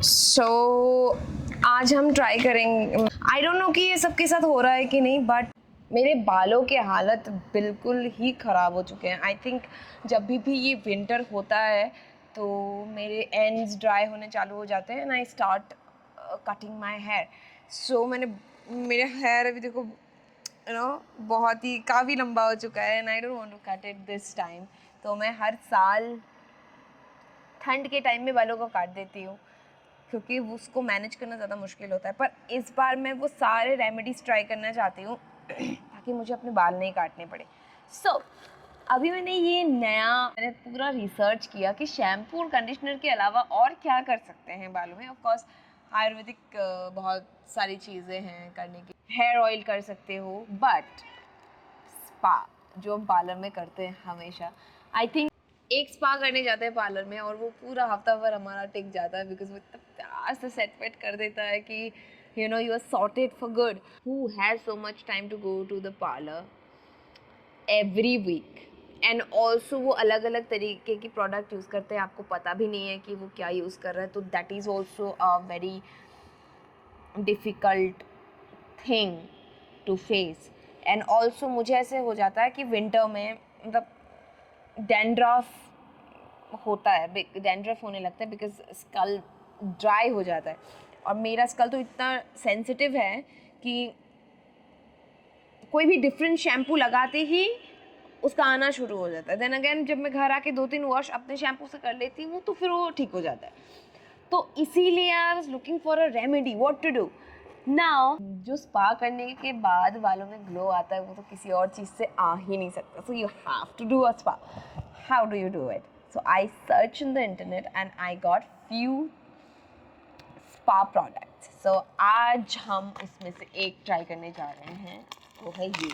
सो आज हम ट्राई करेंगे, आई डोंट नो कि ये सबके साथ हो रहा है कि नहीं, बट मेरे बालों के हालत बिल्कुल ही ख़राब हो चुके हैं। आई थिंक जब भी ये विंटर होता है तो मेरे एंड्स ड्राई होने चालू हो जाते हैं and I start cutting my hair. So मेरे हेयर अभी देखो बहुत ही काफ़ी लंबा हो चुका है and I don't want to cut it this time. तो मैं हर साल ठंड के टाइम में बालों को काट देती हूँ क्योंकि उसको मैनेज करना ज़्यादा मुश्किल होता है। पर इस बार मैं वो सारे रेमेडीज़ ट्राई करना चाहती हूँ ताकि मुझे अपने बाल नहीं काटने पड़े। अभी मैंने पूरा रिसर्च किया कि शैम्पू और कंडीशनर के अलावा और क्या कर सकते हैं बालों में। ऑफ कोर्स आयुर्वेदिक बहुत सारी चीज़ें हैं करने की। हेयर ऑयल कर सकते हो, बट स्पा जो हम पार्लर में करते हैं हमेशा, आई थिंक एक स्पा करने जाते हैं पार्लर में और वो पूरा हफ्ता भर हमारा टिक जाता है बिकॉज वो इतना प्यार से सेट वेट कर देता है कि you are sorted for good. Who has so much time to go to the parlour every week and also वो अलग अलग तरीके की प्रोडक्ट यूज़ करते हैं, आपको पता भी नहीं है कि वो क्या यूज़ कर रहा है। तो that is also a very difficult thing to face. And also मुझे ऐसे हो जाता है कि विंटर में मतलब डैंड्रफ होता है, डैंड्रफ होने लगता है बिकॉज स्कल ड्राई हो जाता है और मेरा स्कल तो इतना सेंसिटिव है कि कोई भी डिफरेंट शैम्पू लगाते ही उसका आना शुरू हो जाता है। देन अगेन जब मैं घर आके 2-3 वॉश अपने शैम्पू से कर लेती हूँ तो फिर वो ठीक हो जाता है। तो इसीलिए I was looking for a remedy what to do now. जो स्पा करने के बाद बालों में ग्लो आता है वो तो किसी और चीज़ से आ ही नहीं सकता। So you have to do a spa. How do you do it? So I search in the internet and I got few spa products. So आज हम उसमें से एक ट्राई करने जा रहे हैं, वो है ये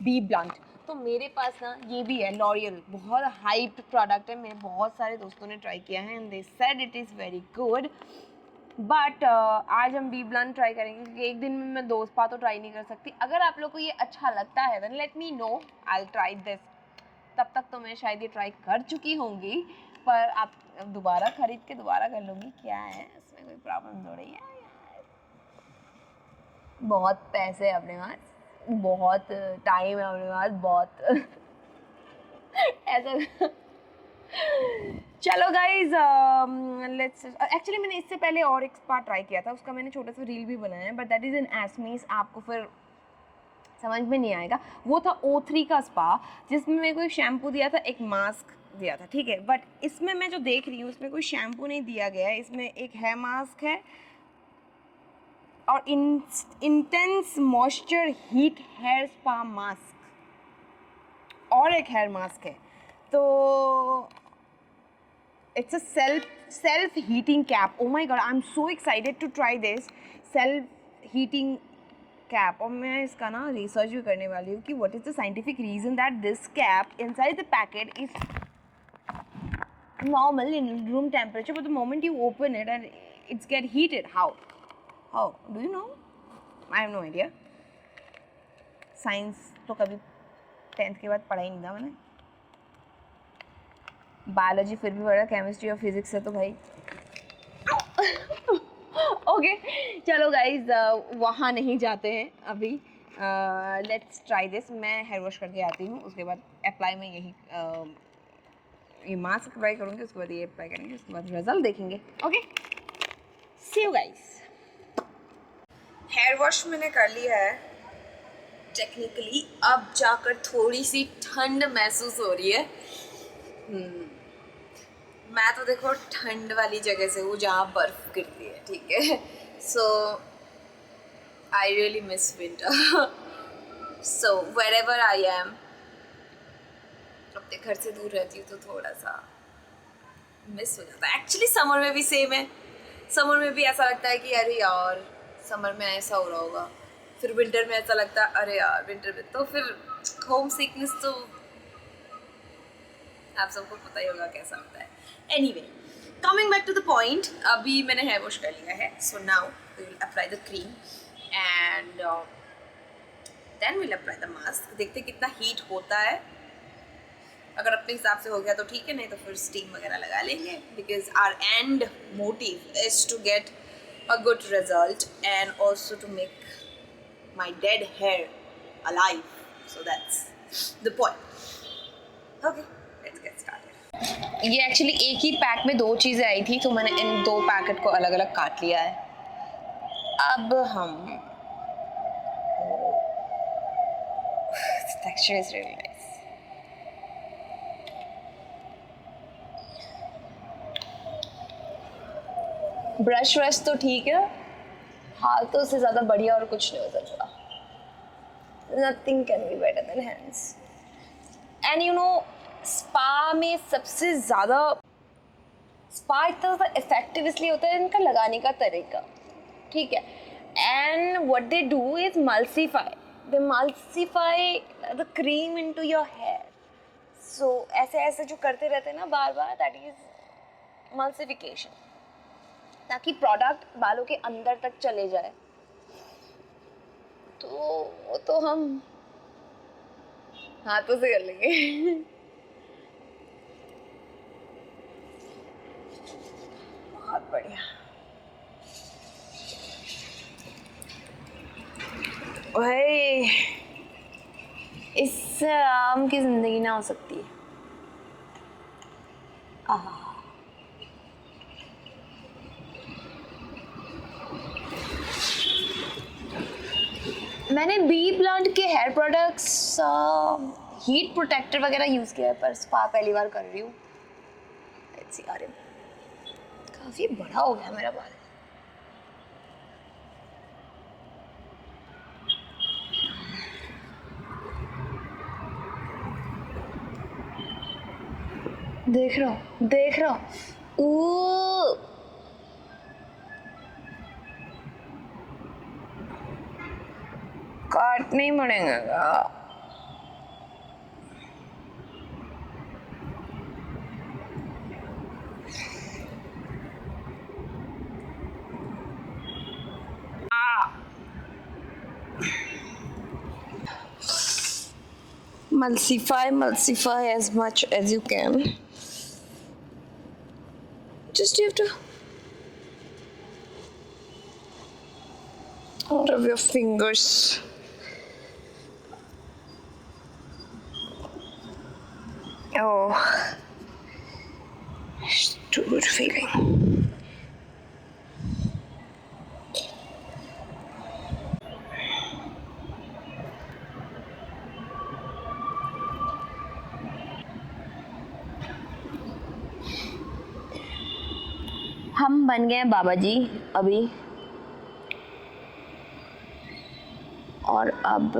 बी ब्लंट। तो मेरे पास ना ये भी है, लॉरियल, बहुत हाइप प्रोडक्ट है। मेरे बहुत सारे दोस्तों ने ट्राई किया है and they said it is very good. But आज हम बी ब्लंट ट्राई करेंगे क्योंकि एक दिन में मैं 2 स्पा तो ट्राई नहीं कर सकती। अगर आप लोग को ये अच्छा लगता है then let me know, I will try this. तब तक तो मैं शायद ये ट्राई कर चुकी होंगी, पर आप दोबारा खरीद के दोबारा कर लूँगी, क्या है इसमें कोई प्रॉब्लम थोड़ी है। बहुत पैसे है अपने पास, बहुत टाइम है अपने पास, बहुत ऐसा चलो गाइज लेट्स एक्चुअली मैंने इससे पहले और एक स्पा ट्राई किया था, उसका मैंने छोटा सा रील भी बनाया है, बट दैट इज़ इन एस्मीज। आपको फिर समझ में नहीं आएगा। वो था O3 का स्पा जिसमें मेरे को एक शैम्पू दिया था, एक मास्क दिया था, ठीक है। बट इसमें मैं जो देख रही हूँ इसमें कोई शैम्पू नहीं दिया गया है, इसमें एक हेयर मास्क है और intense moisture heat hair spa mask और एक हेयर मास्क है। तो it's a self heating cap. Oh my god, I am so excited to try this self heating cap. और मैं इसका ना रिसर्च भी करने वाली हूँ कि what is the scientific reason that this cap inside the packet is normal in room temperature, but the moment you open it and it's get heated, how do you know? I have no idea. Science तो कभी 10th के बाद पढ़ा ही नहीं था मैंने। Biology फिर भी पढ़ा, केमिस्ट्री और फिजिक्स है तो भाई ओके चलो गाइज वहाँ नहीं जाते हैं अभी। Let's try this. मैं हेयर वॉश करके आती हूँ, उसके बाद अप्लाई में यही ये मास्क अप्लाई करूँगी, उसके बाद ये अप्लाई करेंगे, उसके बाद रिजल्ट देखेंगे। Okay see you guys. Hair wash मैंने कर लिया है टेक्निकली, अब जाकर थोड़ी सी ठंड महसूस हो रही है। मैं तो देखो ठंड वाली जगह से हूँ जहाँ बर्फ गिरती है, ठीक है। So I really miss winter. So wherever I am, अपने घर से दूर रहती हूँ तो थोड़ा सा मिस हो जाता है। एक्चुअली समर में भी सेम है, समर में भी ऐसा लगता है कि अरे यार समर में ऐसा हो रहा होगा, फिर विंटर में ऐसा लगता है अरे यार विंटर में, तो फिर होम सिकनेस तो आप सबको पता ही होगा कैसा होता है। Anyway coming back to the point, अभी मैंने हेयर वॉश कर लिया है। So now we will apply the cream and then will apply the mask. देखते कितना हीट होता है अगर अपने हिसाब से हो गया तो ठीक है, नहीं तो फिर स्टीम वगैरह लगा लेंगे, because our end motive is to get a good result and also to make my dead hair alive, so that's the point. Okay, let's get started. ये एक्चुअली एक ही पैक में 2 चीज़ें आई थी, तो मैंने इन 2 पैकेट को अलग अलग काट लिया है। अब हम texture is really nice. Brush व्रश तो ठीक है, हाथों से ज़्यादा बढ़िया और कुछ नहीं हो सकता। Nothing can be better than hands. And you know, spa में सबसे ज़्यादा स्पा इतना ज़्यादा इफेक्टिव इसलिए होता है इनका लगाने का तरीका, ठीक है। And what they do is emulsify the cream into your hair. So ऐसे ऐसे जो करते रहते हैं ना बार बार, दैट इज मल्सिफिकेशन, ताकि प्रोडक्ट बालों के अंदर तक चले जाए। तो वो तो हम हाथों से कर लेंगे। बहुत बढ़िया। भाई इससे आराम की जिंदगी ना हो सकती है। मैंने बी प्लांट के हेयर प्रोडक्ट्स, हीट प्रोटेक्टर वगैरह यूज़ किया है, पर स्पा पहली बार कर रही हूँ। अरे काफ़ी बड़ा हो गया मेरा बाल। देख रहा हूँ। काटने ही पड़ेगा। Mulsify as much as you can. Just you have to out of your fingers. Oh, it's too good feeling. हम बन गए बाबा जी अभी, और अब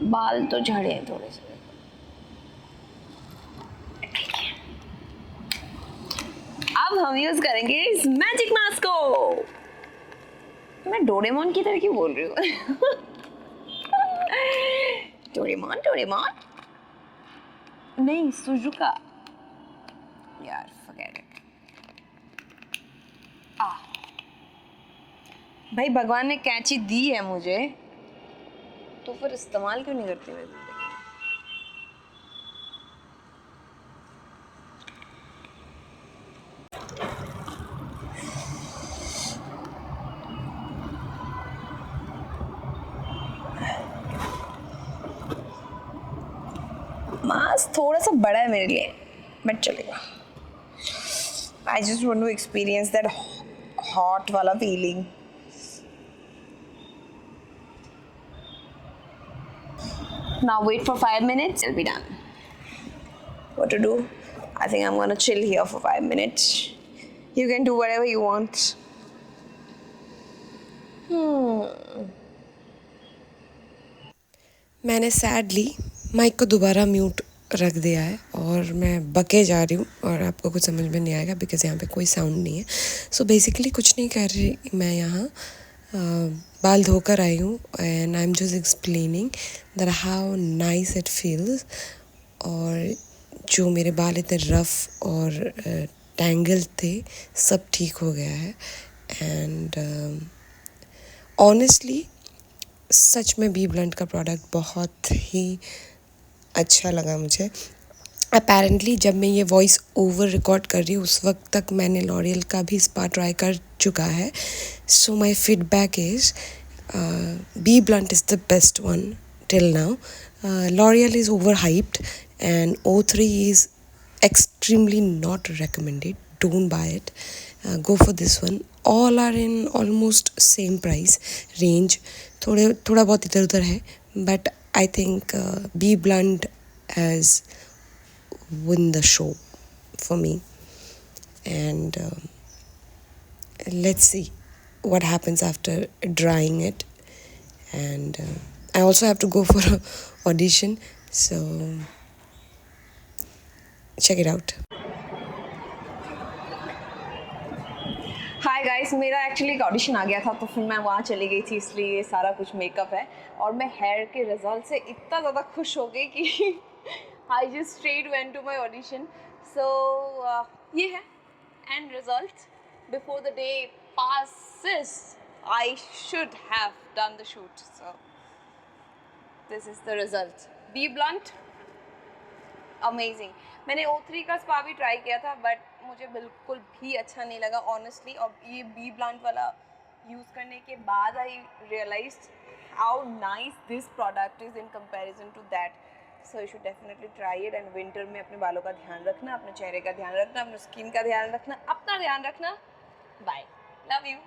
बाल तो झड़े हैं थोड़े से। अब हम यूज करेंगे इस मैजिक मास्क को। मैं डोरेमोन की तरह क्यों बोल रही हूँ? डोरेमोन नहीं, सुजुका। यार फॉरगेट इट। भाई भगवान ने कैंची दी है मुझे, तो फिर इस्तेमाल क्यों नहीं करती मैं जिंदगी में? मास्क थोड़ा सा बड़ा है मेरे लिए, बट चलेगा। I just want to experience that hot वाला feeling. Now wait for 5 minutes, it'll be done. What to do? I think I'm gonna chill here for 5 minutes. You can do whatever you want. मैंने sadly mic को दोबारा mute रख दिया है और मैं बके जा रही हूँ और आपको कुछ समझ में नहीं आएगा बिकॉज यहाँ पे कोई साउंड नहीं है। सो बेसिकली कुछ नहीं कर रही मैं यहाँ, बाल धोकर आई हूँ and I am just explaining that how nice it feels. और जो मेरे बाल इतने रफ़ और टैंगल थे सब ठीक हो गया है। एंड ऑनेस्टली सच में बी ब्लंट का प्रोडक्ट बहुत ही अच्छा लगा मुझे। अपेरेंटली जब मैं ये वॉइस ओवर रिकॉर्ड कर रही हूँ उस वक्त तक मैंने लॉरियल का भी स्पा ट्राई कर चुका है. So my feedback is BBlunt is the best one till now. L'Oreal is overhyped and O3 is extremely not recommended. Don't buy it. Go for this one. All are in almost same price range. थोड़ा बहुत इधर उधर है, but I think Be Blunt has win the show for me. And let's see what happens after drying it. And I also have to go for a audition, so check it out. Hi guys, मेरा actually एक audition आ गया था तो फिर मैं वहाँ चली गई थी, इसलिए ये सारा कुछ मेकअप है. और मैं हेयर के रिजल्ट से इतना ज़्यादा खुश हो गई कि I just straight went to my audition. So ये है end result. Before the day passes I should have done the shoot, so this is the result. Be blunt, amazing. मैंने O3 का स्पा भी ट्राई किया था but मुझे बिल्कुल भी अच्छा नहीं लगा ऑनेस्टली. और ये बी ब्लंट वाला यूज़ करने के बाद I realized how nice this product is in comparison to that. So you should definitely try it. And winter में अपने बालों का ध्यान रखना, अपने चेहरे का ध्यान रखना, अपने स्किन का ध्यान रखना, अपना ध्यान रखना. Bye, love you.